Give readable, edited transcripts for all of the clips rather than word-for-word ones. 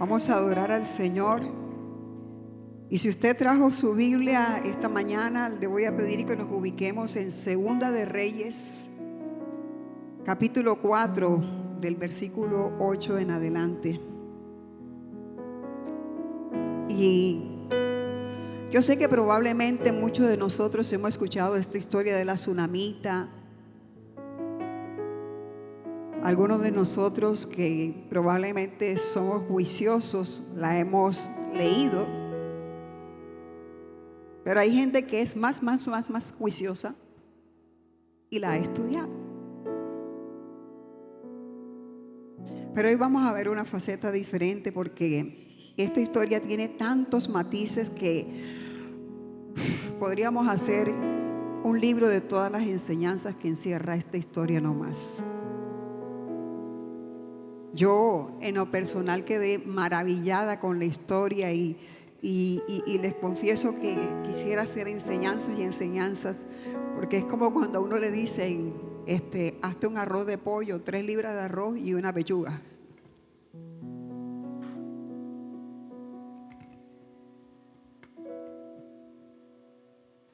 Vamos a adorar al Señor. Y si usted trajo su Biblia esta mañana, le voy a pedir que nos ubiquemos en Segunda de Reyes, capítulo 4, del versículo 8 en adelante. Y yo sé que probablemente muchos de nosotros hemos escuchado esta historia de la tsunamita. Algunos de nosotros que probablemente somos juiciosos la hemos leído, pero hay gente que es más juiciosa y la ha estudiado. Pero hoy vamos a ver una faceta diferente, porque esta historia tiene tantos matices que podríamos hacer un libro de todas las enseñanzas que encierra esta historia nomás. Yo en lo personal quedé maravillada con la historia y les confieso que quisiera hacer enseñanzas y enseñanzas, porque es como cuando a uno le dicen, hazte un arroz de pollo, 3 libras de arroz y una pechuga.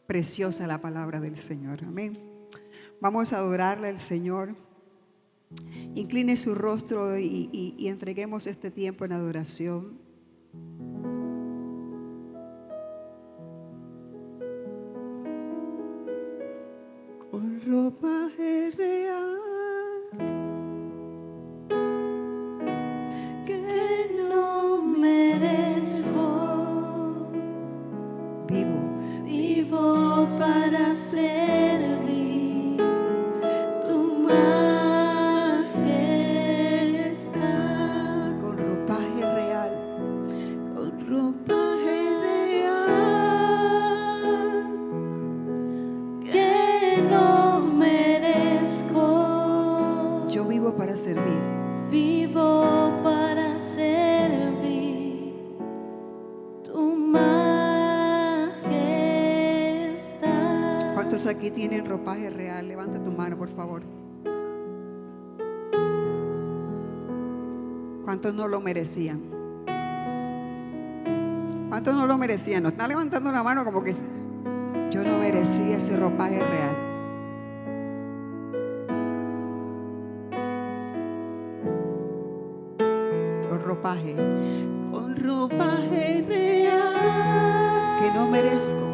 Preciosa la palabra del Señor, amén. Vamos a adorarle al Señor. Incline su rostro y entreguemos este tiempo en adoración. Con ropaje real que no merezco, vivo para servir tu majestad. Con ropaje real, Con ropaje real que no merezco, yo vivo para servir. vivo para servir tu majestad. ¿Cuántos aquí tienen ropaje real? Levanta tu mano, por favor. ¿Cuántos no lo merecían? ¿Cuántos no lo merecían? Nos están levantando la mano como que yo no merecía ese ropaje real. Con ropaje real que no merezco,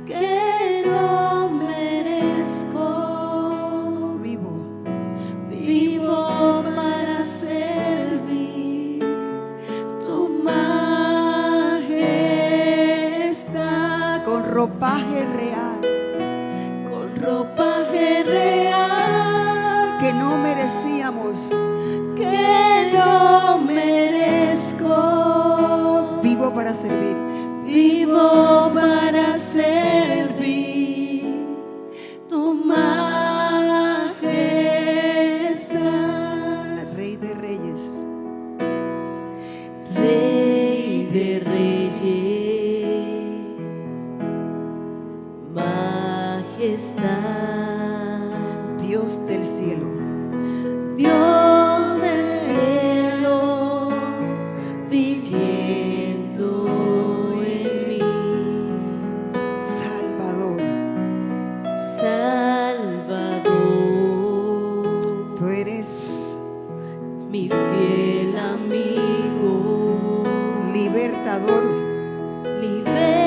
que no merezco, vivo para servir tu majestad. con ropaje real Con ropaje real que no merecíamos, que no merezco, vivo para servir. vivo para servir tu majestad. Rey de reyes, Rey de reyes, majestad, Dios del cielo, Dios del cielo, viviendo en mí, Salvador. Salvador, Tú eres mi fiel amigo, libertador, libertador,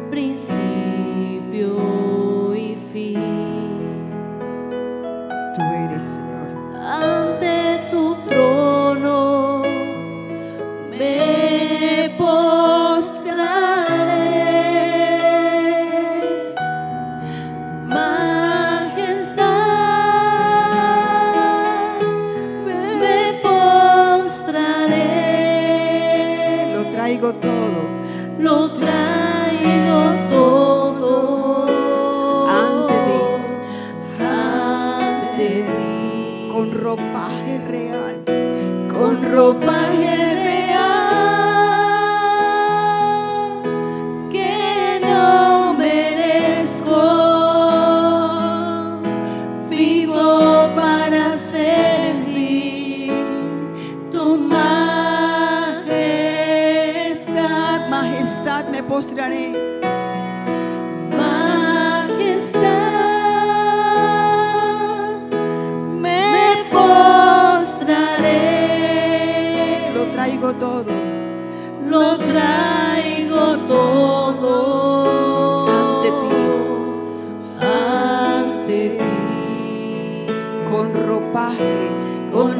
principio y fin. tú eres, Señor. Ante tu trono me postraré, majestad, me postraré. Lo traigo todo Lo traigo todo ante ante ti, con ropaje real, con ropaje real que no merezco, vivo para servir postraré. Majestad, me postraré. Lo traigo todo. Lo traigo todo Ante ti. ante ti. Con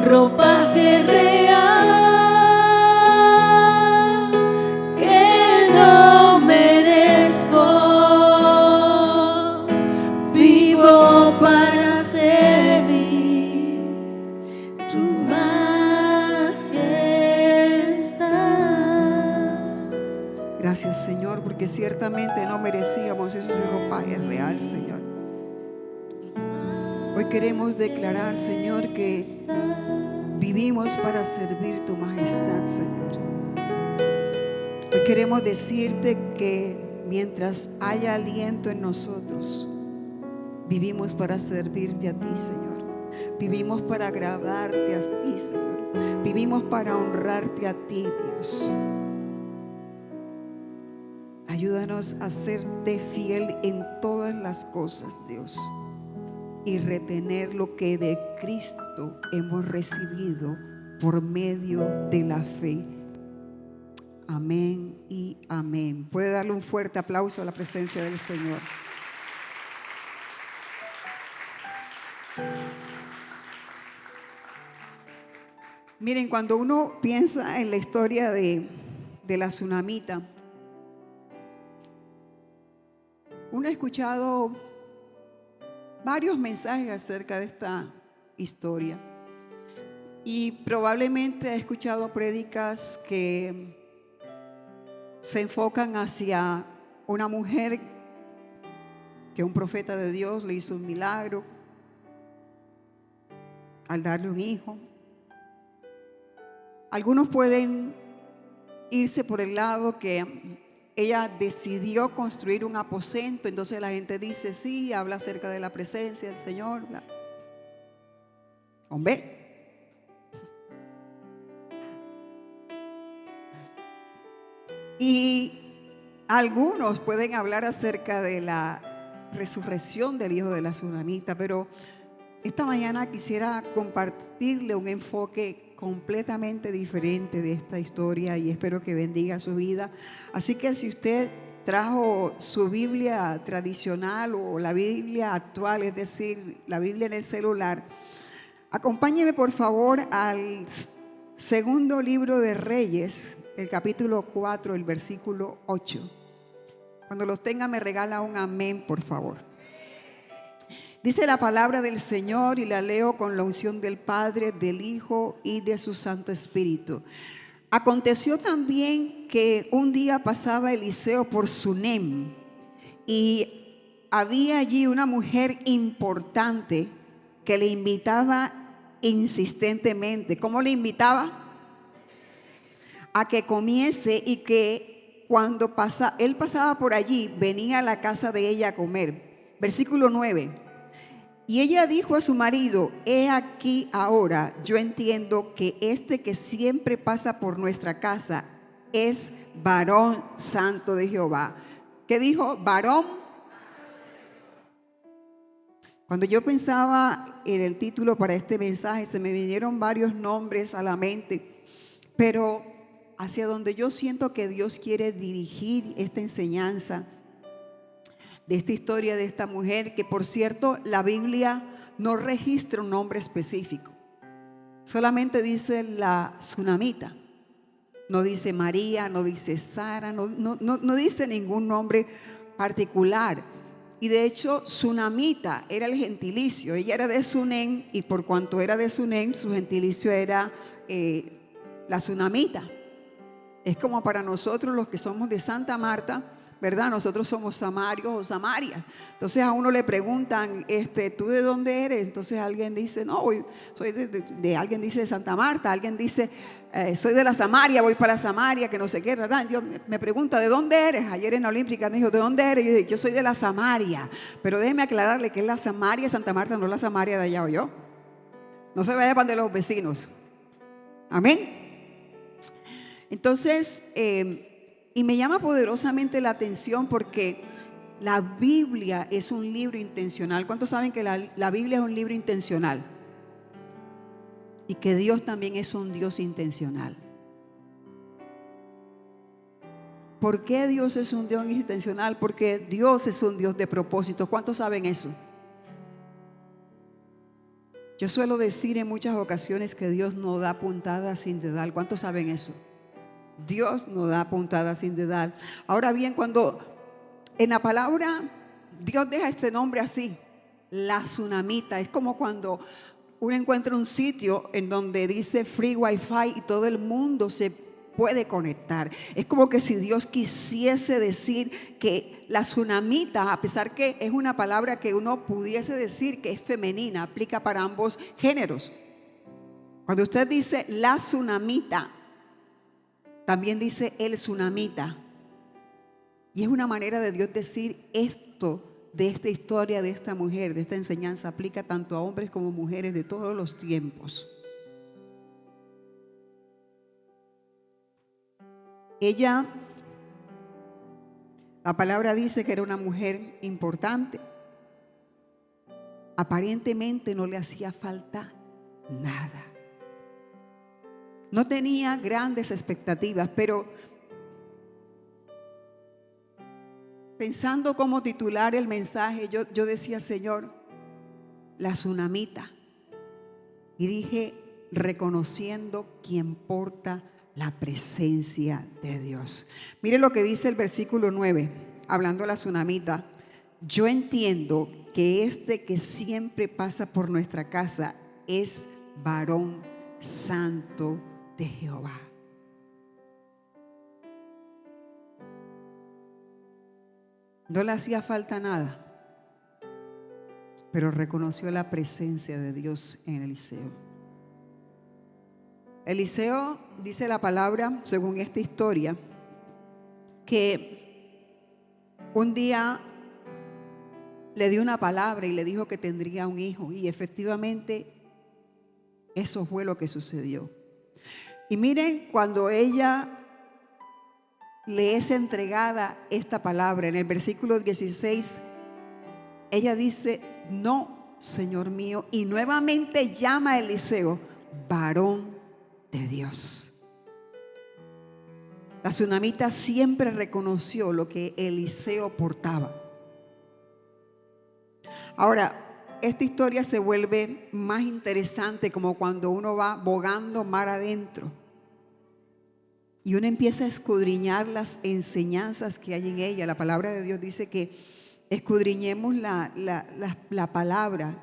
ropaje real que no merezco, vivo para servir tu majestad. Gracias, Señor, porque ciertamente no merecíamos ese ropaje real, Señor. Hoy queremos declarar, Señor, que vivimos para servir tu majestad, Señor. Hoy queremos decirte que mientras haya aliento en nosotros, vivimos para servirte a ti, Señor. Vivimos para agradarte a ti, Señor. Vivimos para honrarte a ti, Dios. Ayúdanos a serte fiel en todas las cosas, Dios, y retener lo que de Cristo hemos recibido por medio de la fe. Amén y amén. Puede darle un fuerte aplauso a la presencia del Señor. Miren, cuando uno piensa en la historia de la tsunamita, uno ha escuchado varios mensajes acerca de esta historia y probablemente ha escuchado prédicas que se enfocan hacia una mujer que un profeta de Dios le hizo un milagro al darle un hijo. Algunos pueden irse por el lado que ella decidió construir un aposento, entonces la gente dice, sí, habla acerca de la presencia del Señor. Bla. Hombre. Y algunos pueden hablar acerca de la resurrección del hijo de la tsunamita, pero esta mañana quisiera compartirle un enfoque completamente diferente de esta historia y espero que bendiga su vida. Así que si usted trajo su Biblia tradicional o la Biblia actual, es decir, la Biblia en el celular, acompáñeme por favor al segundo libro de Reyes, el capítulo 4, el versículo 8. Cuando los tenga me regala un amén, por favor. Dice la palabra del Señor y la leo con la unción del Padre, del Hijo y de su Santo Espíritu. Aconteció también que un día pasaba Eliseo por Sunem y había allí una mujer importante que le invitaba insistentemente. ¿Cómo le invitaba? A que comiese y que cuando él pasaba por allí, venía a la casa de ella a comer. Versículo 9. Y ella dijo a su marido, he aquí ahora, yo entiendo que este que siempre pasa por nuestra casa es varón santo de Jehová. ¿Qué dijo? Varón. Cuando yo pensaba en el título para este mensaje, se me vinieron varios nombres a la mente, pero hacia donde yo siento que Dios quiere dirigir esta enseñanza de esta historia de esta mujer, que por cierto la Biblia no registra un nombre específico, solamente dice la tsunamita, no dice María, no dice Sara, no dice ningún nombre particular. Y de hecho tsunamita era el gentilicio, ella era de Sunem y por cuanto era de Sunem su gentilicio era la tsunamita. Es como para nosotros los que somos de Santa Marta, ¿verdad? Nosotros somos samarios o samarias. Entonces a uno le preguntan, ¿tú de dónde eres? Entonces alguien dice, no, soy alguien dice de Santa Marta, alguien dice, soy de la Samaria, voy para la Samaria, que no sé qué, ¿verdad? Yo me pregunta, ¿de dónde eres? Ayer en la Olímpica me dijo, ¿de dónde eres? Yo dije, yo soy de la Samaria, pero déjeme aclararle que es la Samaria, Santa Marta, no es la Samaria de allá o yo. No se vaya para de los vecinos. Amén. Entonces, Y me llama poderosamente la atención porque la Biblia es un libro intencional. ¿Cuántos saben que la Biblia es un libro intencional? Y que Dios también es un Dios intencional. ¿Por qué Dios es un Dios intencional? Porque Dios es un Dios de propósitos. ¿Cuántos saben eso? Yo suelo decir en muchas ocasiones que Dios no da puntadas sin dedal. ¿Cuántos saben eso? Dios no da puntadas sin dedal. Ahora bien, cuando en la palabra Dios deja este nombre así, la tsunamita, es como cuando uno encuentra un sitio en donde dice free wifi y todo el mundo se puede conectar. Es como que si Dios quisiese decir que la tsunamita, a pesar que es una palabra que uno pudiese decir que es femenina, aplica para ambos géneros. Cuando usted dice la tsunamita, también dice el tsunamita. Y es una manera de Dios decir esto, de esta historia, de esta mujer, de esta enseñanza, aplica tanto a hombres como mujeres de todos los tiempos. Ella, la palabra dice que era una mujer importante. Aparentemente no le hacía falta nada. No tenía grandes expectativas, pero pensando cómo titular el mensaje, yo decía, Señor, la tsunamita. Y dije, reconociendo quién porta la presencia de Dios. Mire lo que dice el versículo 9, hablando de la tsunamita. Yo entiendo que este que siempre pasa por nuestra casa es varón santo de Jehová. No le hacía falta nada, pero reconoció la presencia de Dios en Eliseo. Eliseo, dice la palabra, según esta historia, que un día le dio una palabra y le dijo que tendría un hijo, y efectivamente eso fue lo que sucedió. Y miren, cuando ella le es entregada esta palabra, en el versículo 16, ella dice, no, Señor mío, y nuevamente llama a Eliseo, varón de Dios. La tsunamita siempre reconoció lo que Eliseo portaba. Ahora, esta historia se vuelve más interesante como cuando uno va bogando mar adentro y uno empieza a escudriñar las enseñanzas que hay en ella. La palabra de Dios dice que escudriñemos la palabra,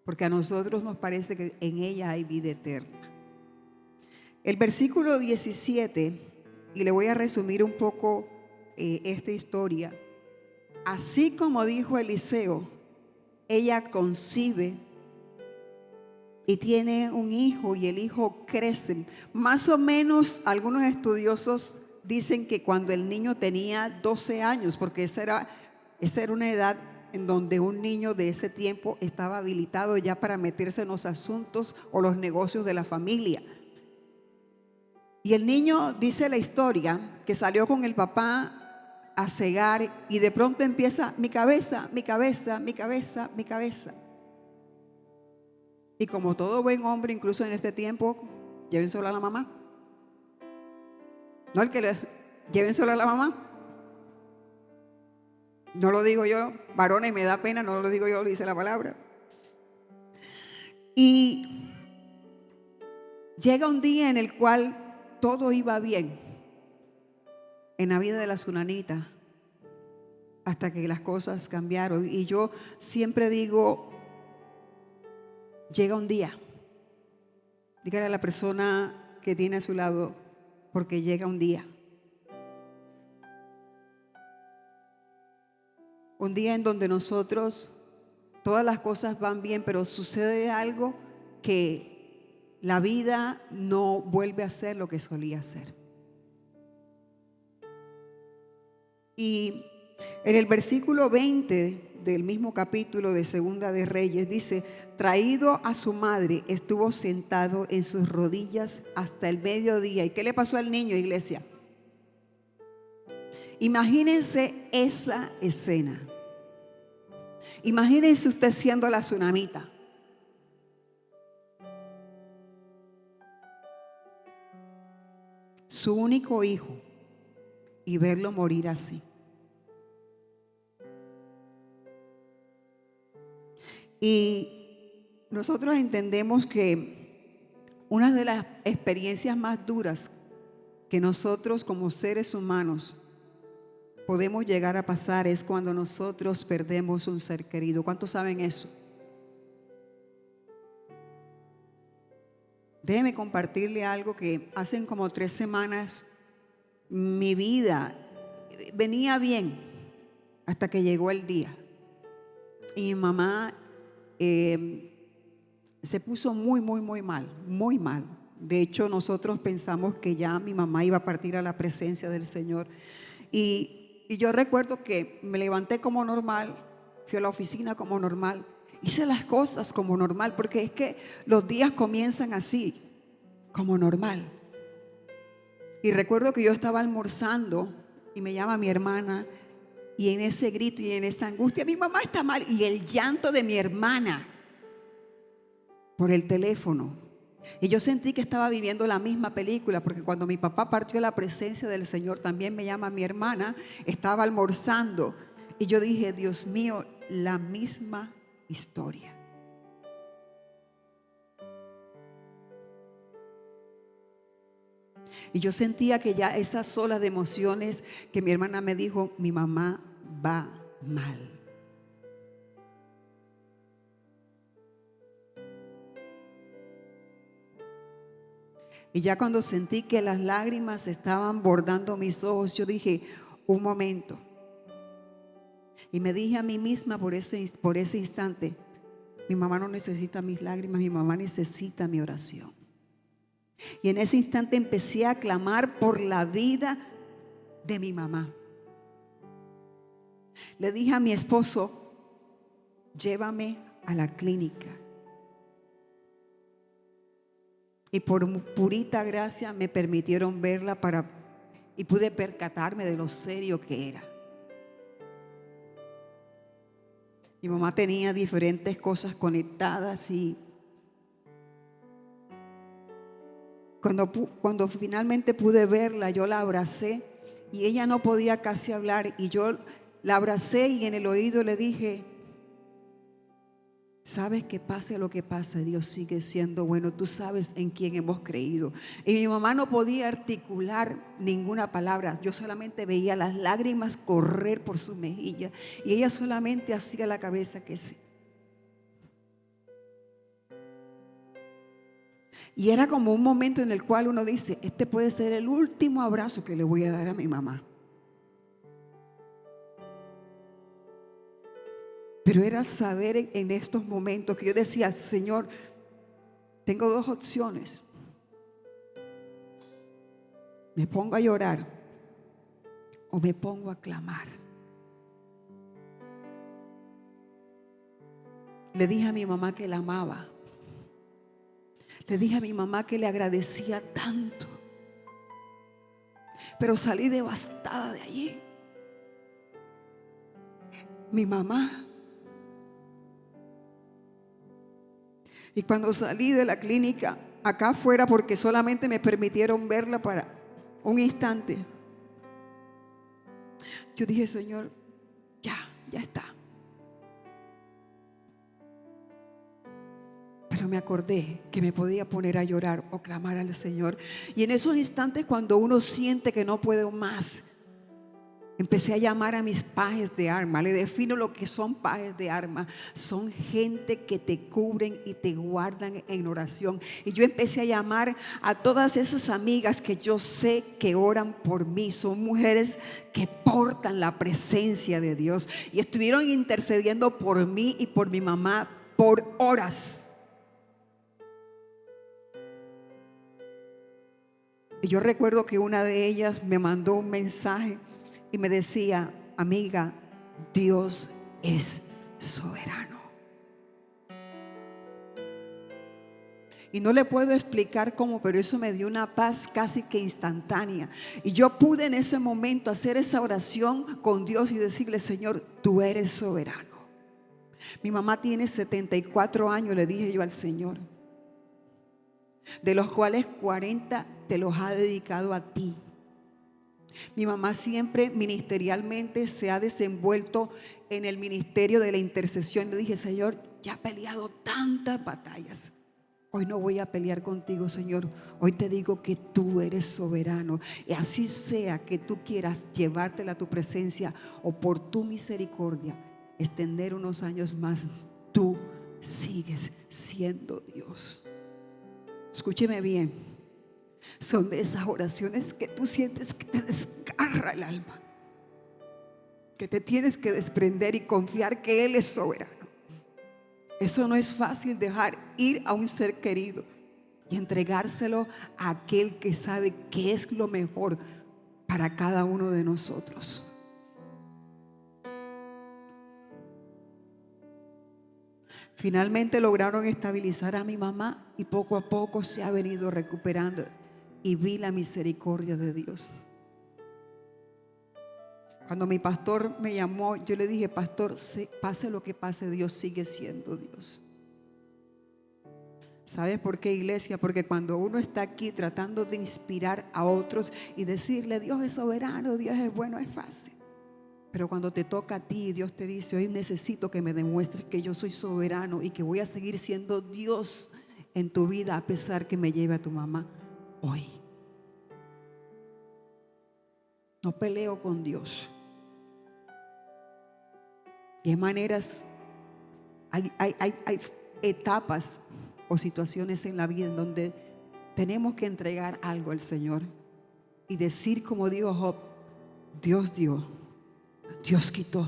porque a nosotros nos parece que en ella hay vida eterna. El versículo 17, y le voy a resumir un poco esta historia. Así como dijo Eliseo, ella concibe y tiene un hijo, y el hijo crece. Más o menos algunos estudiosos dicen que cuando el niño tenía 12 años, porque esa era una edad en donde un niño de ese tiempo estaba habilitado ya para meterse en los asuntos o los negocios de la familia. Y el niño, dice la historia, que salió con el papá a cegar y de pronto empieza, mi cabeza, mi cabeza, mi cabeza, mi cabeza. Y como todo buen hombre, incluso en este tiempo, llévenselo a la mamá. No, llévenselo a la mamá. No lo digo yo, varones, me da pena, no lo digo yo, lo dice la palabra. Y llega un día en el cual todo iba bien en la vida de la tsunamita, hasta que las cosas cambiaron. Y yo siempre digo, llega un día, dígale a la persona que tiene a su lado, porque llega un día. Un día en donde nosotros, todas las cosas van bien, pero sucede algo que la vida no vuelve a ser lo que solía ser. Y en el versículo 20 del mismo capítulo de Segunda de Reyes dice, traído a su madre, estuvo sentado en sus rodillas hasta el mediodía. ¿Y qué le pasó al niño, iglesia? Imagínense esa escena. Imagínense usted siendo la tsunamita. Su único hijo, y verlo morir así. Y nosotros entendemos que una de las experiencias más duras que nosotros como seres humanos podemos llegar a pasar es cuando nosotros perdemos un ser querido. ¿Cuántos saben eso? Déjeme compartirle algo que hace como 3 semanas mi vida venía bien hasta que llegó el día. Y mi mamá se puso muy mal. De hecho, nosotros pensamos que ya mi mamá iba a partir a la presencia del Señor. Y yo recuerdo que me levanté como normal, fui a la oficina como normal, hice las cosas como normal, porque es que los días comienzan así, como normal. Y recuerdo que yo estaba almorzando y me llama mi hermana, y en ese grito y en esa angustia, mi mamá está mal, y el llanto de mi hermana por el teléfono. Y yo sentí que estaba viviendo la misma película, porque cuando mi papá partió a la presencia del Señor, también me llama mi hermana, estaba almorzando, y yo dije, Dios mío, la misma historia. Y yo sentía que ya esas olas de emociones que mi hermana me dijo, mi mamá va mal. Y ya cuando sentí que las lágrimas estaban bordando mis ojos, yo dije, un momento. Y me dije a mí misma por ese instante, mi mamá no necesita mis lágrimas, mi mamá necesita mi oración. Y en ese instante empecé a clamar por la vida de mi mamá. Le dije a mi esposo, llévame a la clínica. Y por purita gracia me permitieron verla y pude percatarme de lo serio que era. Mi mamá tenía diferentes cosas conectadas y cuando finalmente pude verla, yo la abracé y ella no podía casi hablar, y yo la abracé y en el oído le dije, sabes que pase lo que pase, Dios sigue siendo bueno, tú sabes en quién hemos creído. Y mi mamá no podía articular ninguna palabra, yo solamente veía las lágrimas correr por su mejilla y ella solamente hacía la cabeza que sí. Y era como un momento en el cual uno dice, este puede ser el último abrazo que le voy a dar a mi mamá. Pero era saber en estos momentos que yo decía, Señor, tengo 2 opciones. Me pongo a llorar o me pongo a clamar. Le dije a mi mamá que la amaba. Le dije a mi mamá que le agradecía tanto. Pero salí devastada de allí. Mi mamá. Y cuando salí de la clínica, acá afuera, porque solamente me permitieron verla para un instante, yo dije, Señor, ya está. Pero me acordé que me podía poner a llorar o clamar al Señor. Y en esos instantes, cuando uno siente que no puedo más, empecé a llamar a mis pajes de arma. Le defino lo que son pajes de arma. Son gente que te cubren y te guardan en oración. Y yo empecé a llamar a todas esas amigas que yo sé que oran por mí. Son mujeres que portan la presencia de Dios. Y estuvieron intercediendo por mí y por mi mamá por horas. Y yo recuerdo que una de ellas me mandó un mensaje y me decía, amiga, Dios es soberano. Y no le puedo explicar cómo, pero eso me dio una paz casi que instantánea. Y yo pude en ese momento hacer esa oración con Dios y decirle: Señor, tú eres soberano. Mi mamá tiene 74 años, le dije yo al Señor, de los cuales 40 te los ha dedicado a ti. Mi mamá siempre ministerialmente se ha desenvuelto en el ministerio de la intercesión. Le dije: Señor, ya he peleado tantas batallas. Hoy no voy a pelear contigo, Señor. Hoy te digo que tú eres soberano. Y así sea que tú quieras llevártela a tu presencia o por tu misericordia extender unos años más, tú sigues siendo Dios. Escúcheme bien. Son de esas oraciones que tú sientes que te desgarra el alma, que te tienes que desprender y confiar que Él es soberano. Eso no es fácil, dejar ir a un ser querido y entregárselo a aquel que sabe qué es lo mejor para cada uno de nosotros. Finalmente lograron estabilizar a mi mamá y poco a poco se ha venido recuperando y vi la misericordia de Dios. Cuando mi pastor me llamó, yo le dije: pastor, pase lo que pase, Dios sigue siendo Dios. ¿Sabes por qué, iglesia? Porque cuando uno está aquí tratando de inspirar a otros y decirle: Dios es soberano, Dios es bueno, es fácil. Pero cuando te toca a ti, Dios te dice: hoy necesito que me demuestres que yo soy soberano y que voy a seguir siendo Dios en tu vida a pesar que me lleve a tu mamá hoy. No peleo con Dios. Y hay maneras, hay etapas o situaciones en la vida en donde tenemos que entregar algo al Señor y decir, como dijo Job: Dios dio, Dios quitó,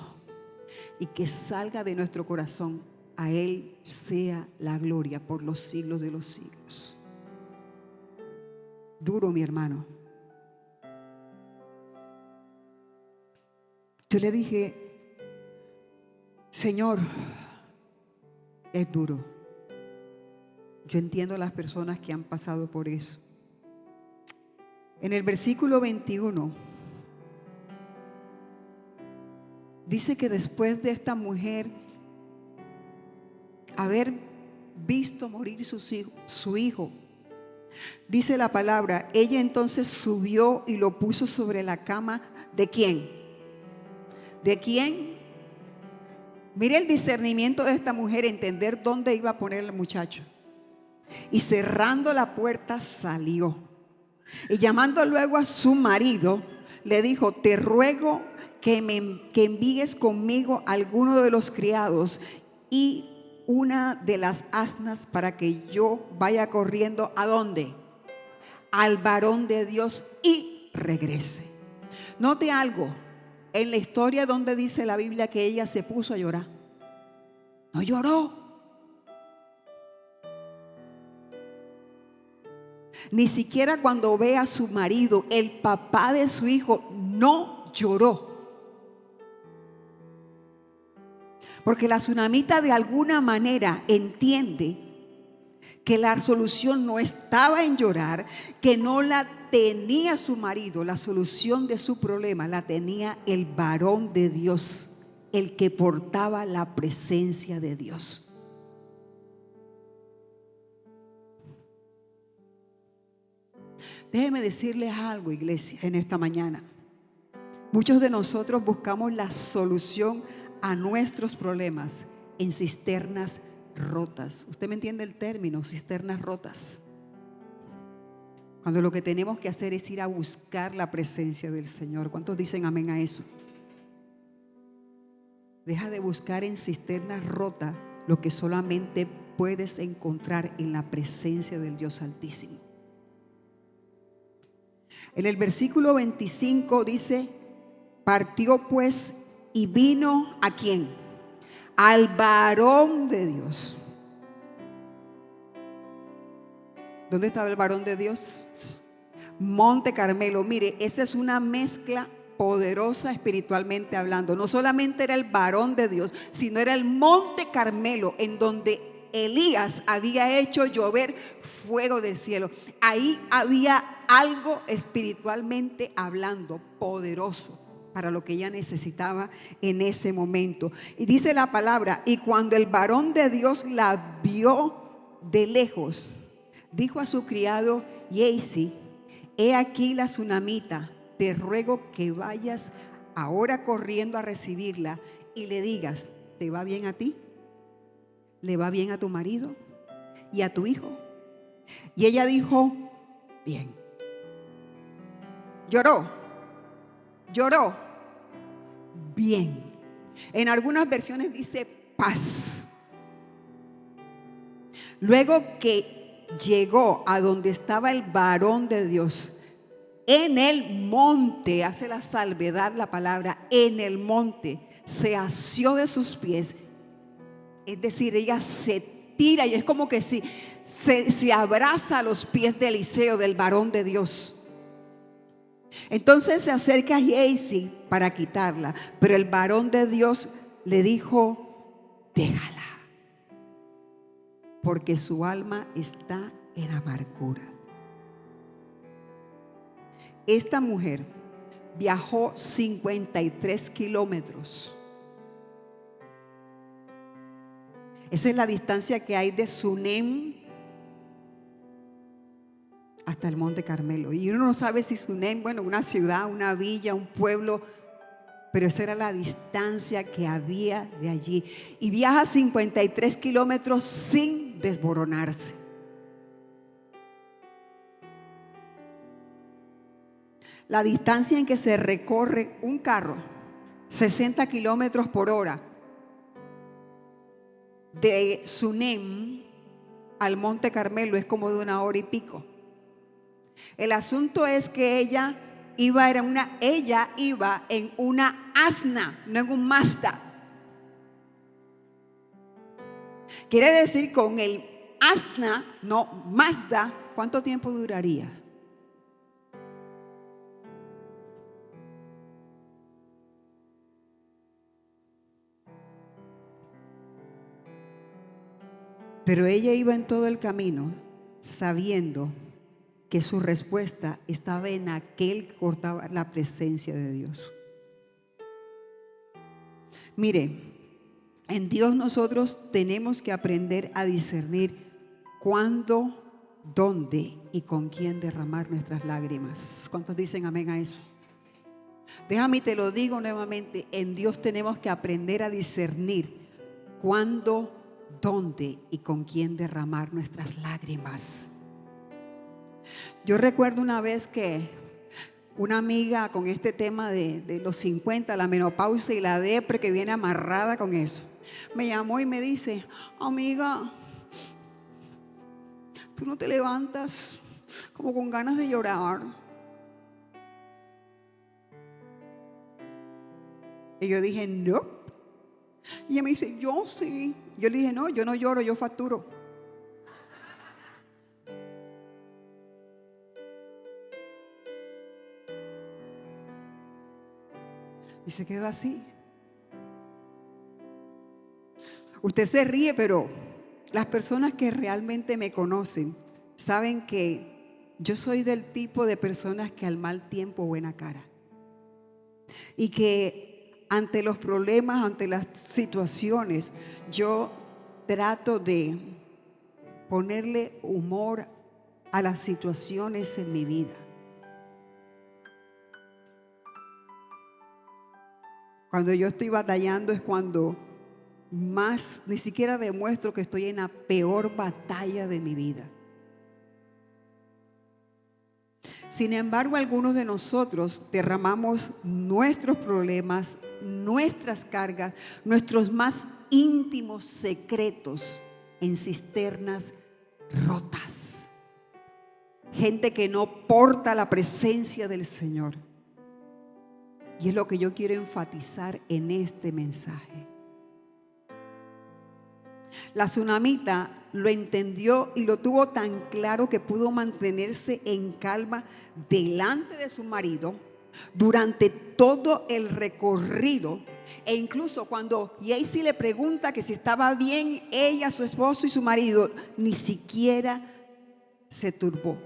y que salga de nuestro corazón: a Él sea la gloria por los siglos de los siglos. Duro, mi hermano. Yo le dije: Señor, es duro. Yo entiendo a las personas que han pasado por eso. En el versículo 21 dice que después de esta mujer haber visto morir su hijo, dice la palabra, ella entonces subió y lo puso sobre la cama. ¿De quién? ¿De quién? Mire el discernimiento de esta mujer, entender dónde iba a poner el muchacho. Y cerrando la puerta salió. Y llamando luego a su marido, le dijo: te ruego que envíes conmigo a alguno de los criados y una de las asnas para que yo vaya corriendo. ¿A dónde? Al varón de Dios y regrese. Note algo. En la historia donde dice la Biblia que ella se puso a llorar, no lloró. Ni siquiera cuando ve a su marido, el papá de su hijo, no lloró. Porque la tsunamita de alguna manera entiende que la solución no estaba en llorar, que no la tenía su marido, la solución de su problema la tenía el varón de Dios, el que portaba la presencia de Dios. Déjeme decirles algo, iglesia, en esta mañana. Muchos de nosotros buscamos la solución a nuestros problemas en cisternas rotas. ¿Usted me entiende el término? Cisternas rotas. Cuando lo que tenemos que hacer es ir a buscar la presencia del Señor. ¿Cuántos dicen amén a eso? Deja de buscar en cisternas rotas lo que solamente puedes encontrar en la presencia del Dios Altísimo. En el versículo 25 dice: partió pues y vino ¿a quién? Al varón de Dios. ¿Dónde estaba el varón de Dios? Monte Carmelo. Mire, esa es una mezcla poderosa espiritualmente hablando. No solamente era el varón de Dios, sino era el Monte Carmelo, en donde Elías había hecho llover fuego del cielo. Ahí había algo espiritualmente hablando poderoso para lo que ella necesitaba en ese momento. Y dice la palabra: y cuando el varón de Dios la vio de lejos, dijo a su criado Gehazi: he aquí la tsunamita, te ruego que vayas ahora corriendo a recibirla y le digas: ¿te va bien a ti? ¿Le va bien a tu marido y a tu hijo? Y ella dijo: bien. Lloró, bien. En algunas versiones dice paz. Luego que llegó a donde estaba el varón de Dios, en el monte, hace la salvedad la palabra, en el monte, se asió de sus pies. Es decir, ella se tira y es como que si se abraza a los pies de Eliseo, del varón de Dios. Entonces se acerca a Gehazi para quitarla, pero el varón de Dios le dijo: déjala, porque su alma está en amargura. Esta mujer viajó 53 kilómetros. Esa es la distancia que hay de Sunem hasta el Monte Carmelo. Y uno no sabe si Sunem, bueno, una ciudad, una villa, un pueblo, pero esa era la distancia que había de allí. Y viaja 53 kilómetros sin desmoronarse. La distancia en que se recorre un carro, 60 kilómetros por hora, de Sunem al Monte Carmelo, es como de 1 hora y pico. El asunto es que ella iba en una asna, no en un Mazda. Quiere decir, con el asna, no Mazda, ¿cuánto tiempo duraría? Pero ella iba en todo el camino sabiendo que su respuesta estaba en aquel que cortaba la presencia de Dios. Mire, en Dios nosotros tenemos que aprender a discernir cuándo, dónde y con quién derramar nuestras lágrimas. ¿Cuántos dicen amén a eso? Déjame y te lo digo nuevamente: en Dios tenemos que aprender a discernir cuándo, dónde y con quién derramar nuestras lágrimas. Yo recuerdo una vez que una amiga, con este tema de los 50, la menopausia y la depre que viene amarrada con eso, me llamó y me dice: amiga, tú no te levantas como con ganas de llorar. Y yo dije: no. Y ella me dice: yo sí. Yo le dije: no, yo no lloro, yo facturo. Y se quedó así. Usted se ríe, pero las personas que realmente me conocen saben que yo soy del tipo de personas que al mal tiempo buena cara. Y que ante los problemas, ante las situaciones, yo trato de ponerle humor a las situaciones en mi vida. Cuando yo estoy batallando es cuando más, ni siquiera demuestro que estoy en la peor batalla de mi vida. Sin embargo, algunos de nosotros derramamos nuestros problemas, nuestras cargas, nuestros más íntimos secretos en cisternas rotas. Gente que no porta la presencia del Señor. Y es lo que yo quiero enfatizar en este mensaje. La tsunamita lo entendió y lo tuvo tan claro que pudo mantenerse en calma delante de su marido durante todo el recorrido E incluso cuando Gehazi le pregunta que si estaba bien ella, su esposo y su marido, ni siquiera se turbó.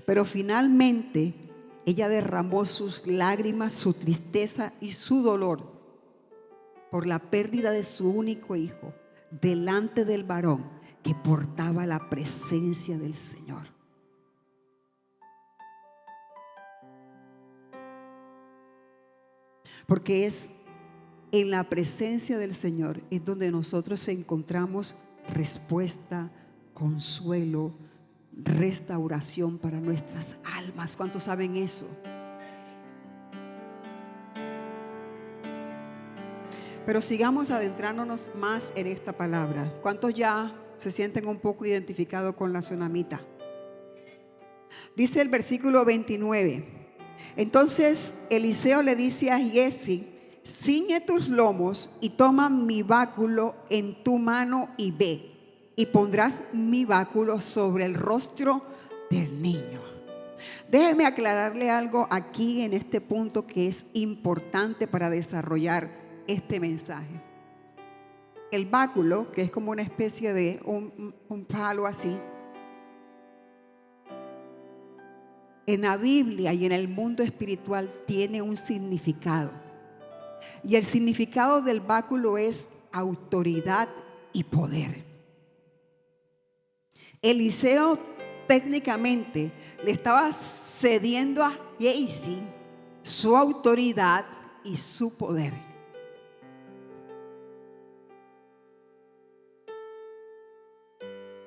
Pero finalmente ella derramó sus lágrimas, su tristeza y su dolor por la pérdida de su único hijo delante del varón que portaba la presencia del Señor. Porque es en la presencia del Señor es donde nosotros encontramos respuesta, consuelo, restauración para nuestras almas. ¿Cuántos saben eso? Pero sigamos adentrándonos más en esta palabra. ¿Cuántos ya se sienten un poco identificados con la tsunamita? Dice el versículo 29. Entonces Eliseo le dice a Giezi: ciñe tus lomos y toma mi báculo en tu mano y ve, y pondrás mi báculo sobre el rostro del niño. Déjeme aclararle algo aquí en este punto que es importante para desarrollar este mensaje. El báculo, que es como una especie de un palo así, en la Biblia y en el mundo espiritual tiene un significado. Y el significado del báculo es autoridad y poder. Eliseo técnicamente le estaba cediendo a Gehazi su autoridad y su poder.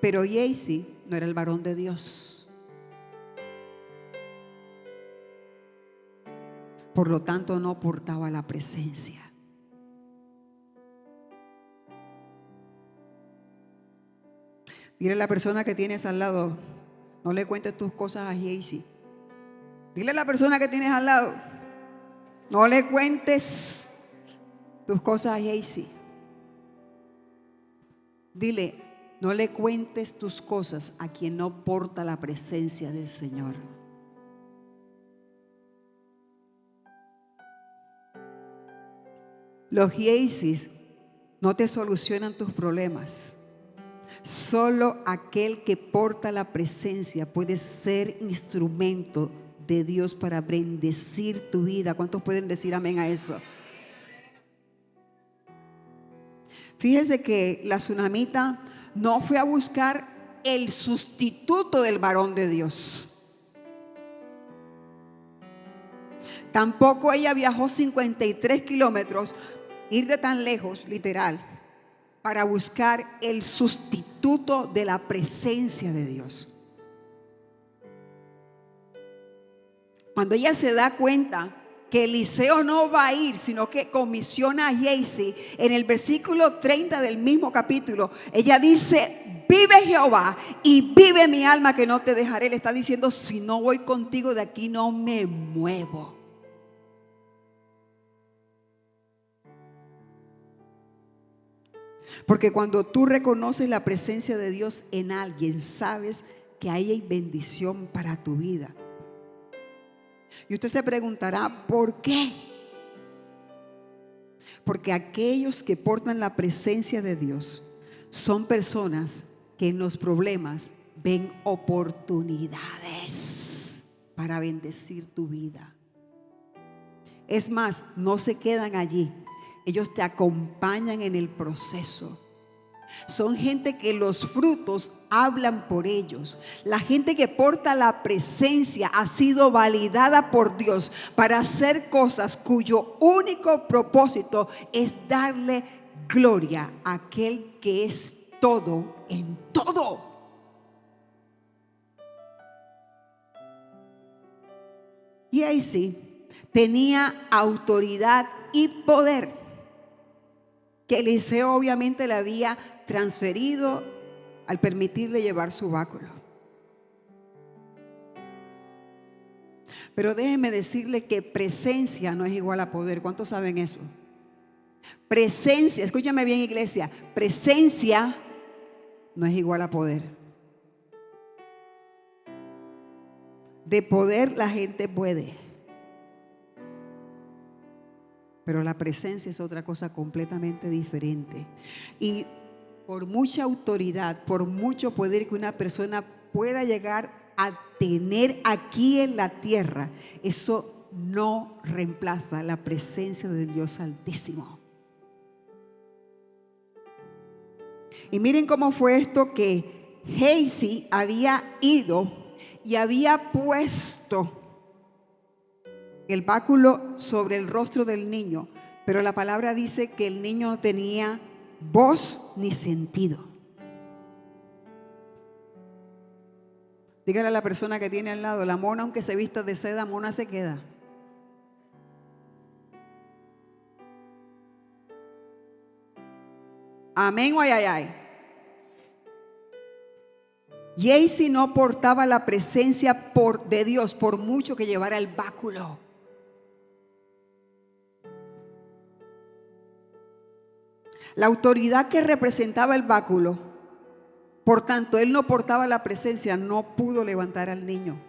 Pero Gehazi no era el varón de Dios. Por lo tanto, no portaba la presencia. Dile a la persona que tienes al lado: no le cuentes tus cosas a Gehazi. Dile a la persona que tienes al lado: no le cuentes tus cosas a Gehazi. Dile: no le cuentes tus cosas a quien no porta la presencia del Señor. Los Gehazis no te solucionan tus problemas. Solo aquel que porta la presencia puede ser instrumento de Dios para bendecir tu vida. ¿Cuántos pueden decir amén a eso? Fíjese que la tsunamita no fue a buscar el sustituto del varón de Dios. Tampoco ella viajó 53 kilómetros, ir de tan lejos, literal, para buscar el sustituto de la presencia de Dios. Cuando ella se da cuenta que Eliseo no va a ir, sino que comisiona a Gehazi, en el versículo 30 del mismo capítulo, ella dice: vive Jehová y vive mi alma que no te dejaré. Le está diciendo: si no voy contigo de aquí no me muevo. Porque cuando tú reconoces la presencia de Dios en alguien, sabes que ahí hay bendición para tu vida. Y usted se preguntará: ¿por qué? Porque aquellos que portan la presencia de Dios son personas que en los problemas ven oportunidades para bendecir tu vida. Es más, no se quedan allí. Ellos te acompañan en el proceso. Son gente que los frutos hablan por ellos. La gente que porta la presencia ha sido validada por Dios para hacer cosas cuyo único propósito es darle gloria a aquel que es todo en todo. Y ahí sí, tenía autoridad y poder que Eliseo obviamente le había transferido al permitirle llevar su báculo. Pero déjeme decirle que presencia no es igual a poder. ¿Cuántos saben eso? Presencia, escúchame bien, iglesia, presencia no es igual a poder. De poder la gente puede, pero la presencia es otra cosa completamente diferente. Y por mucha autoridad, por mucho poder que una persona pueda llegar a tener aquí en la tierra, eso no reemplaza la presencia del Dios Altísimo. Y miren cómo fue esto, que Gehazi había ido y había puesto el báculo sobre el rostro del niño, pero la palabra dice que el niño no tenía voz ni sentido. Dígale a la persona que tiene al lado: la mona, aunque se vista de seda, mona se queda. Amén o ay, ay, ay. Gehazi no portaba la presencia de Dios por mucho que llevara el báculo. La autoridad que representaba el báculo, por tanto, él no portaba la presencia, no pudo levantar al niño.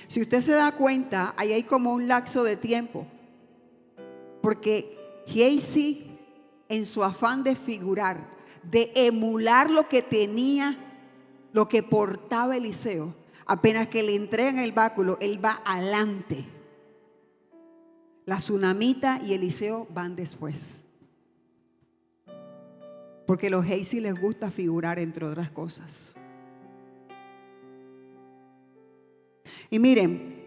Si usted se da cuenta, ahí hay como un lapso de tiempo, porque Gehazi, en su afán de figurar, de emular lo que tenía, lo que portaba Eliseo, apenas que le entregan el báculo, él va adelante. La tsunamita y Eliseo van después, porque a los Gehazi les gusta figurar, entre otras cosas. Y miren,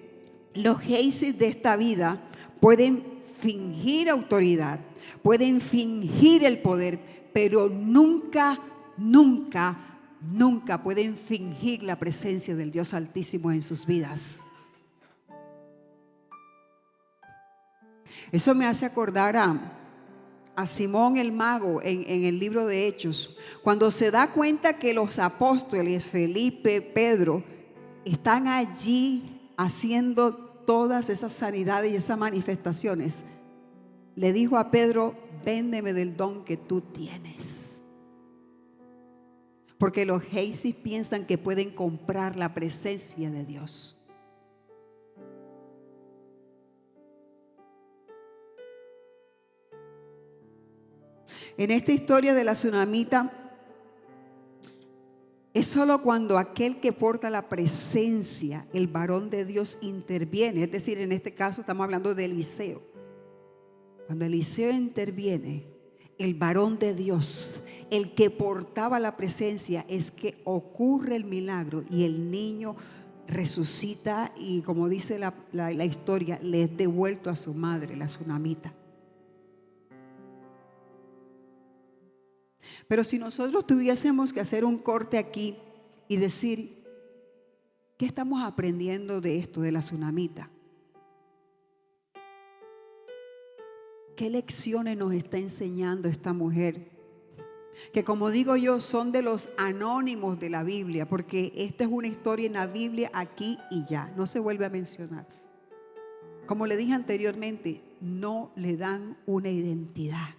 los Gehazi de esta vida pueden fingir autoridad, pueden fingir el poder, pero nunca pueden fingir la presencia del Dios Altísimo en sus vidas. Eso me hace acordar a Simón el mago en el libro de Hechos, cuando se da cuenta que los apóstoles Felipe, Pedro, están allí haciendo todas esas sanidades y esas manifestaciones. Le dijo a Pedro: véndeme del don que tú tienes. Porque los Gehazi piensan que pueden comprar la presencia de Dios. En esta historia de la tsunamita, es solo cuando aquel que porta la presencia, el varón de Dios, interviene. Es decir, en este caso estamos hablando de Eliseo. Cuando Eliseo interviene, el varón de Dios, el que portaba la presencia, es que ocurre el milagro y el niño resucita y, como dice la historia, le es devuelto a su madre, la tsunamita. Pero si nosotros tuviésemos que hacer un corte aquí y decir: ¿qué estamos aprendiendo de esto, de la tsunamita? ¿Qué lecciones nos está enseñando esta mujer? Que, como digo yo, son de los anónimos de la Biblia, porque esta es una historia en la Biblia aquí y ya, no se vuelve a mencionar. Como le dije anteriormente, no le dan una identidad.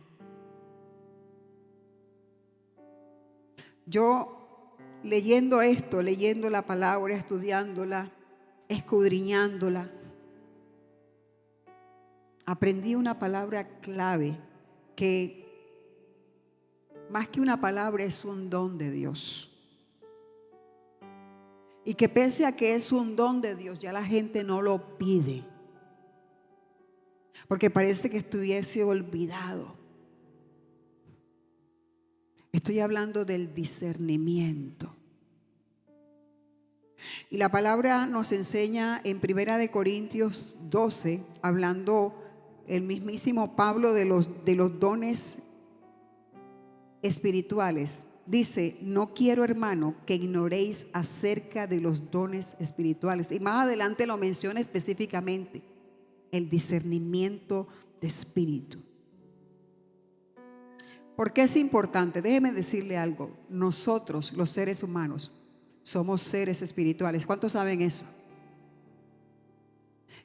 Yo, leyendo esto, leyendo la palabra, estudiándola, escudriñándola, aprendí una palabra clave, que más que una palabra es un don de Dios. Y que pese a que es un don de Dios, ya la gente no lo pide, porque parece que estuviese olvidado. Estoy hablando del discernimiento. Y la palabra nos enseña en 1 Corintios 12, hablando el mismísimo Pablo de los dones espirituales. Dice: no quiero, hermano, que ignoréis acerca de los dones espirituales. Y más adelante lo menciona específicamente: el discernimiento de espíritu. ¿Por qué es importante? Déjeme decirle algo. Nosotros, los seres humanos, somos seres espirituales. ¿Cuántos saben eso?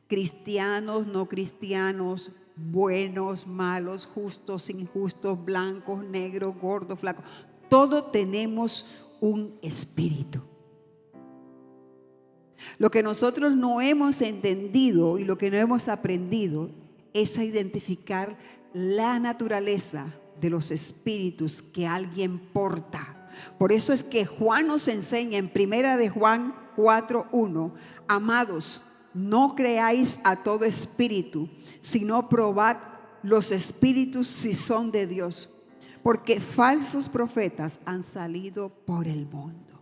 Cristianos, no cristianos, buenos, malos, justos, injustos, blancos, negros, gordos, flacos. Todos tenemos un espíritu. Lo que nosotros no hemos entendido y lo que no hemos aprendido es a identificar la naturaleza de los espíritus que alguien porta. Por eso es que Juan nos enseña en 1 Juan 4:1, amados, no creáis a todo espíritu, sino probad los espíritus si son de Dios, porque falsos profetas han salido por el mundo.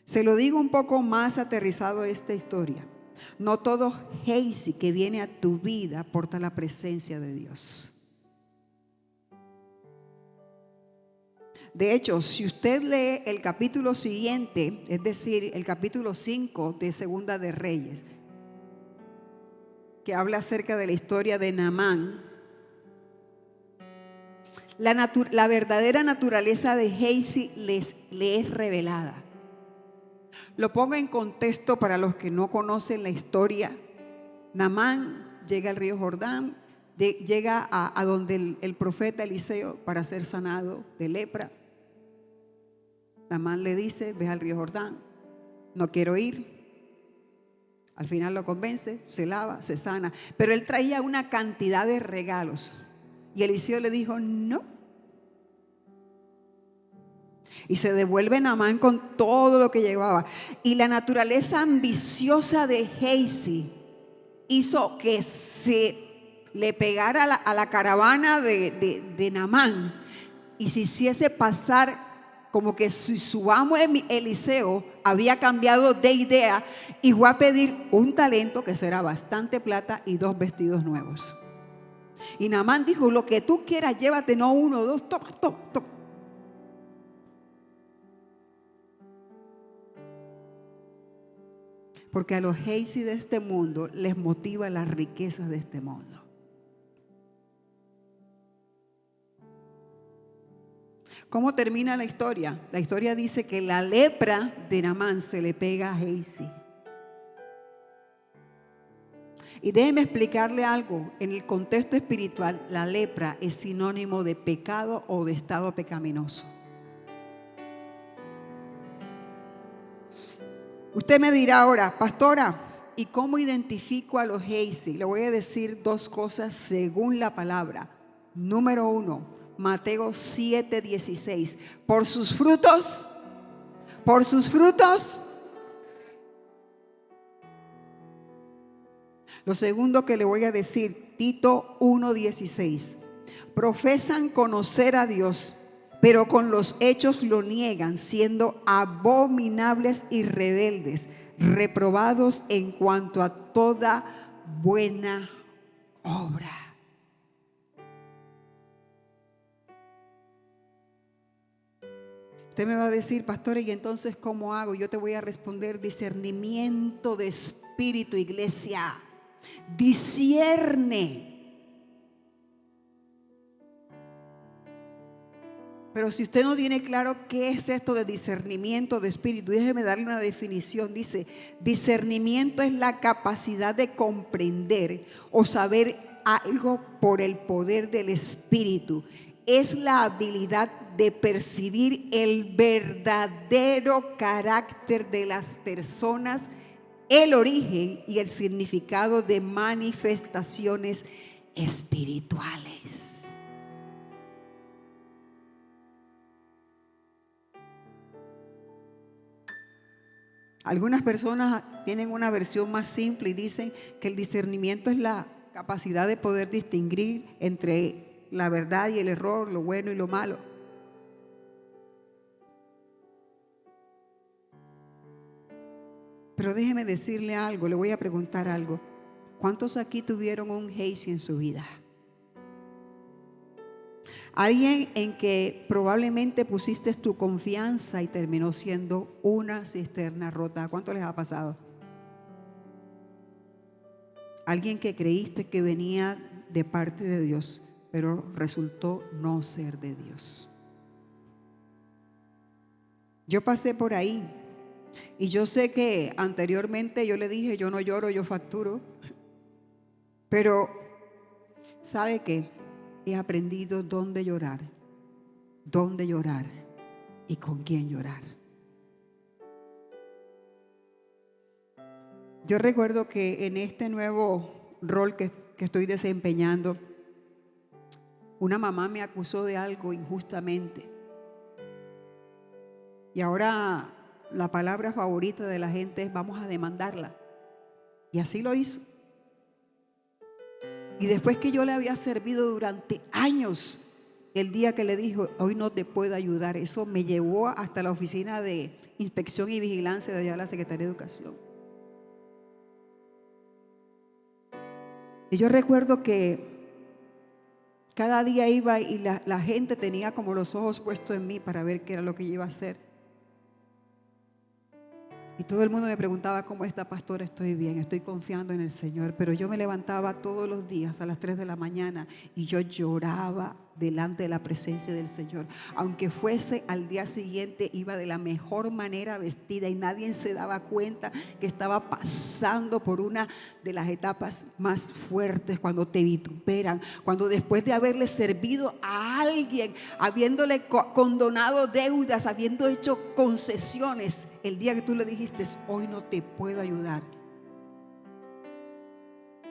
Se lo digo un poco más aterrizado esta historia. No todo Gehazi que viene a tu vida porta la presencia de Dios. De hecho, si usted lee el capítulo siguiente, es decir, el capítulo 5 de Segunda de Reyes, que habla acerca de la historia de Naamán, la verdadera naturaleza de Gehazi le es revelada. Lo pongo en contexto para los que no conocen la historia. Naamán llega al río Jordán, llega a donde el profeta Eliseo para ser sanado de lepra. Naamán le dice, ve al río Jordán, no quiero ir. Al final lo convence, se lava, se sana. Pero él traía una cantidad de regalos. Y Eliseo le dijo, no. Y se devuelve Naamán con todo lo que llevaba. Y la naturaleza ambiciosa de Gehazi hizo que se le pegara a la caravana de Naamán y se hiciese pasar como que si su amo Eliseo había cambiado de idea y fue a pedir un talento, que será bastante plata, y 2 vestidos nuevos. Y Naamán dijo, lo que tú quieras, llévate, no 1 o 2, toma. Porque a los Gehazi de este mundo les motiva las riquezas de este mundo. ¿Cómo termina la historia? La historia dice que la lepra de Naamán se le pega a Gehazi. Y déjeme explicarle algo. En el contexto espiritual, la lepra es sinónimo de pecado o de estado pecaminoso. Usted me dirá ahora, pastora, ¿y cómo identifico a los Gehazi? Le voy a decir 2 cosas según la palabra. Número 1, Mateo 7:16. Por sus frutos. Lo segundo que le voy a decir, Tito 1:16. Profesan conocer a Dios, pero con los hechos lo niegan, siendo abominables y rebeldes, reprobados en cuanto a toda buena obra. Usted me va a decir, pastor, ¿y entonces cómo hago? Yo te voy a responder, discernimiento de espíritu, iglesia. Discierne. Pero si usted no tiene claro qué es esto de discernimiento de espíritu, déjeme darle una definición. Dice, discernimiento es la capacidad de comprender o saber algo por el poder del espíritu. Es la habilidad de percibir el verdadero carácter de las personas, el origen y el significado de manifestaciones espirituales. Algunas personas tienen una versión más simple y dicen que el discernimiento es la capacidad de poder distinguir entre la verdad y el error, lo bueno y lo malo. Pero déjeme decirle algo, le voy a preguntar algo. ¿Cuántos aquí tuvieron un Gehazi en su vida? Alguien en que probablemente pusiste tu confianza y terminó siendo una cisterna rota. ¿Cuánto les ha pasado? Alguien que creíste que venía de parte de Dios, pero resultó no ser de Dios. Yo pasé por ahí y yo sé que anteriormente yo le dije, yo no lloro, yo facturo. Pero ¿sabe qué? He aprendido dónde llorar y con quién llorar. Yo recuerdo que en este nuevo rol que estoy desempeñando, una mamá me acusó de algo injustamente. Y ahora la palabra favorita de la gente es: vamos a demandarla. Y así lo hizo. Y después que yo le había servido durante años, el día que le dijo: hoy no te puedo ayudar, eso me llevó hasta la oficina de inspección y vigilancia de allá de la Secretaría de Educación. Y yo recuerdo que cada día iba y la gente tenía como los ojos puestos en mí para ver qué era lo que yo iba a hacer. Y todo el mundo me preguntaba: ¿cómo está, pastora? Estoy bien, estoy confiando en el Señor. Pero yo me levantaba todos los días a las 3 de la mañana y yo lloraba delante de la presencia del Señor. Aunque fuese al día siguiente, iba de la mejor manera vestida y nadie se daba cuenta que estaba pasando por una de las etapas más fuertes, cuando te vituperan, cuando después de haberle servido a alguien, habiéndole condonado deudas, habiendo hecho concesiones, el día que tú le dijiste: hoy no te puedo ayudar,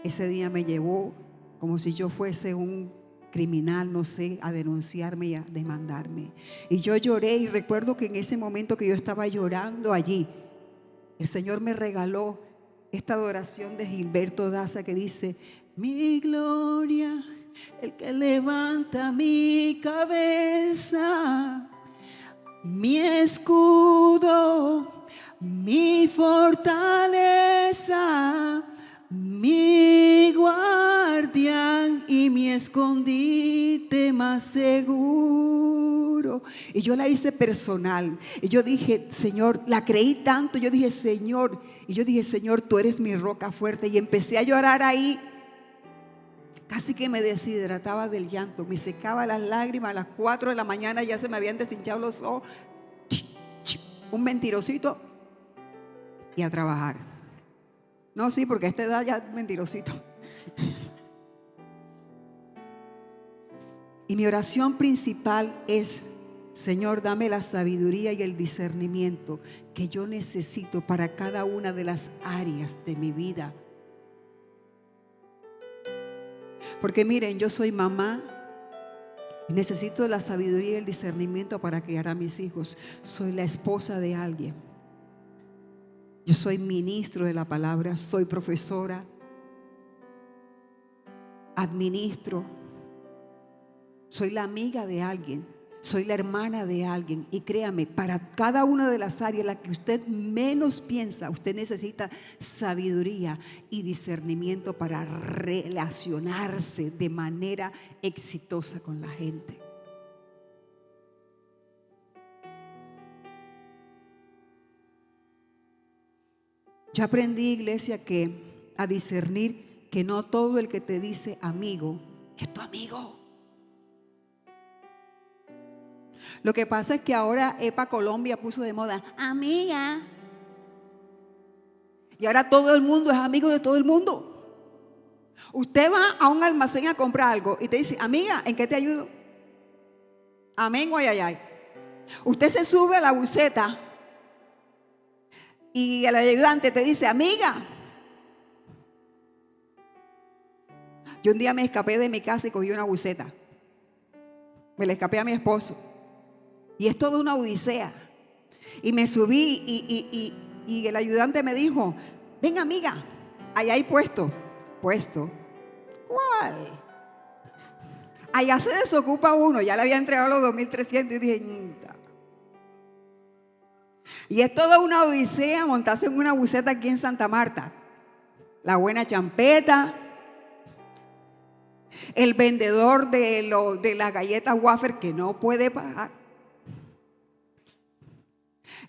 ese día me llevó como si yo fuese un criminal, no sé, a denunciarme y a demandarme. Y yo lloré, y recuerdo que en ese momento que yo estaba llorando allí, el Señor me regaló esta adoración de Gilberto Daza que dice: mi gloria, el que levanta mi cabeza, mi escudo, mi fortaleza, mi guardián y mi escondite más seguro. Y yo la hice personal. Y yo dije: Señor, la creí tanto. Yo dije: Señor, tú eres mi roca fuerte. Y empecé a llorar ahí. Casi que me deshidrataba del llanto. Me secaba las lágrimas. A las 4 de la mañana ya se me habían deshinchado los ojos. Un mentirosito y a trabajar. No, sí, porque a esta edad ya es mentirosito. Y mi oración principal es: Señor, dame la sabiduría y el discernimiento que yo necesito para cada una de las áreas de mi vida. Porque miren, yo soy mamá y necesito la sabiduría y el discernimiento para criar a mis hijos. Soy la esposa de alguien. Yo soy ministro de la palabra, soy profesora, administro, soy la amiga de alguien, soy la hermana de alguien. Y créame, para cada una de las áreas en las que usted menos piensa, usted necesita sabiduría y discernimiento para relacionarse de manera exitosa con la gente. Yo aprendí, iglesia, a discernir que no todo el que te dice amigo es tu amigo. Lo que pasa es que ahora EPA Colombia puso de moda amiga. Y ahora todo el mundo es amigo de todo el mundo. Usted va a un almacén a comprar algo y te dice: amiga, ¿en qué te ayudo? Amén, guayayay. Usted se sube a la buseta y el ayudante te dice: amiga. Yo un día me escapé de mi casa y cogí una buseta. Me la escapé a mi esposo. Y es toda una odisea. Y me subí y el ayudante me dijo: ven, amiga, allá hay puesto. ¿Puesto? ¿Cuál? Allá se desocupa uno. Ya le había entregado los 2.300 y dije: y es toda una odisea montarse en una buseta aquí en Santa Marta. La buena champeta, el vendedor de las galletas wafer que no puede pagar,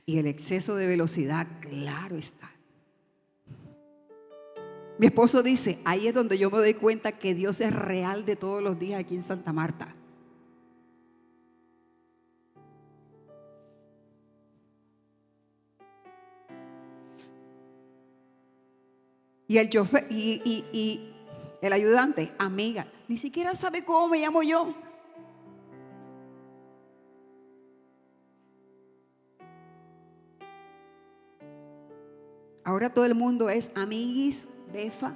y el exceso de velocidad, claro está. Mi esposo dice: ahí es donde yo me doy cuenta que Dios es real de todos los días aquí en Santa Marta. Y el chofer y el ayudante: amiga, ni siquiera sabe cómo me llamo yo. Ahora todo el mundo es amiguis, befa.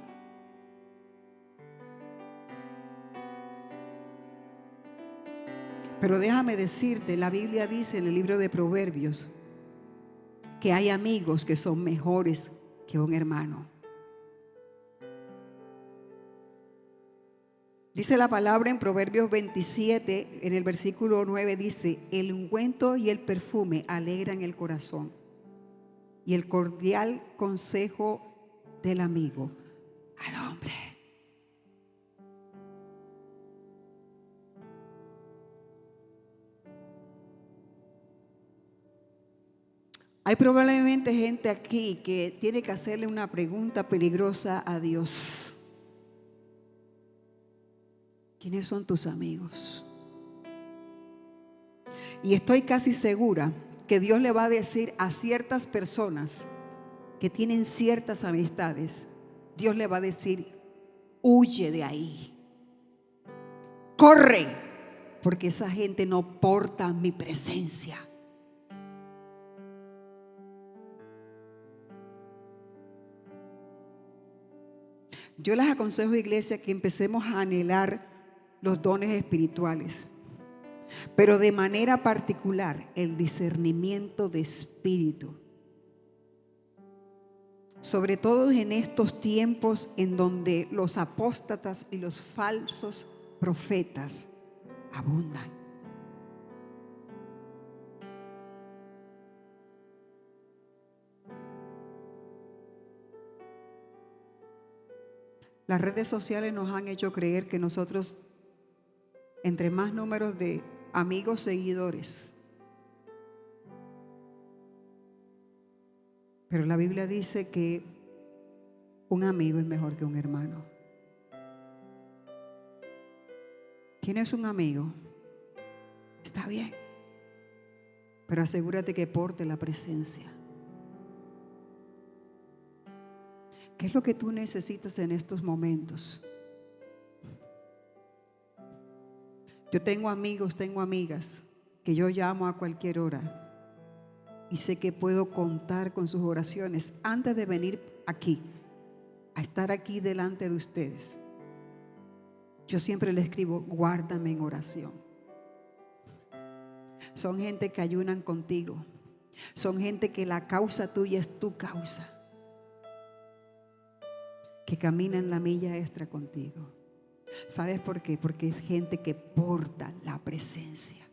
Pero déjame decirte, la Biblia dice en el libro de Proverbios que hay amigos que son mejores que un hermano. Dice la palabra en Proverbios 27, en el versículo 9 dice: el ungüento y el perfume alegran el corazón, y el cordial consejo del amigo al hombre. Hay probablemente gente aquí que tiene que hacerle una pregunta peligrosa a Dios. ¿Quiénes son tus amigos? Y estoy casi segura que Dios le va a decir a ciertas personas que tienen ciertas amistades, Dios le va a decir: huye de ahí, corre, porque esa gente no porta mi presencia. Yo les aconsejo, iglesia, que empecemos a anhelar los dones espirituales, pero de manera particular el discernimiento de espíritu. Sobre todo en estos tiempos en donde los apóstatas y los falsos profetas abundan. Las redes sociales nos han hecho creer que nosotros, entre más números de amigos, seguidores, pero la Biblia dice que un amigo es mejor que un hermano. ¿Tienes un amigo? Está bien, pero asegúrate que porte la presencia. ¿Qué es lo que tú necesitas en estos momentos? Yo tengo amigos, tengo amigas que yo llamo a cualquier hora y sé que puedo contar con sus oraciones antes de venir aquí, a estar aquí delante de ustedes. Yo siempre le escribo: guárdame en oración. Son gente que ayunan contigo, son gente que la causa tuya es tu causa, que caminan la milla extra contigo. ¿Sabes por qué? Porque es gente que porta la presencia.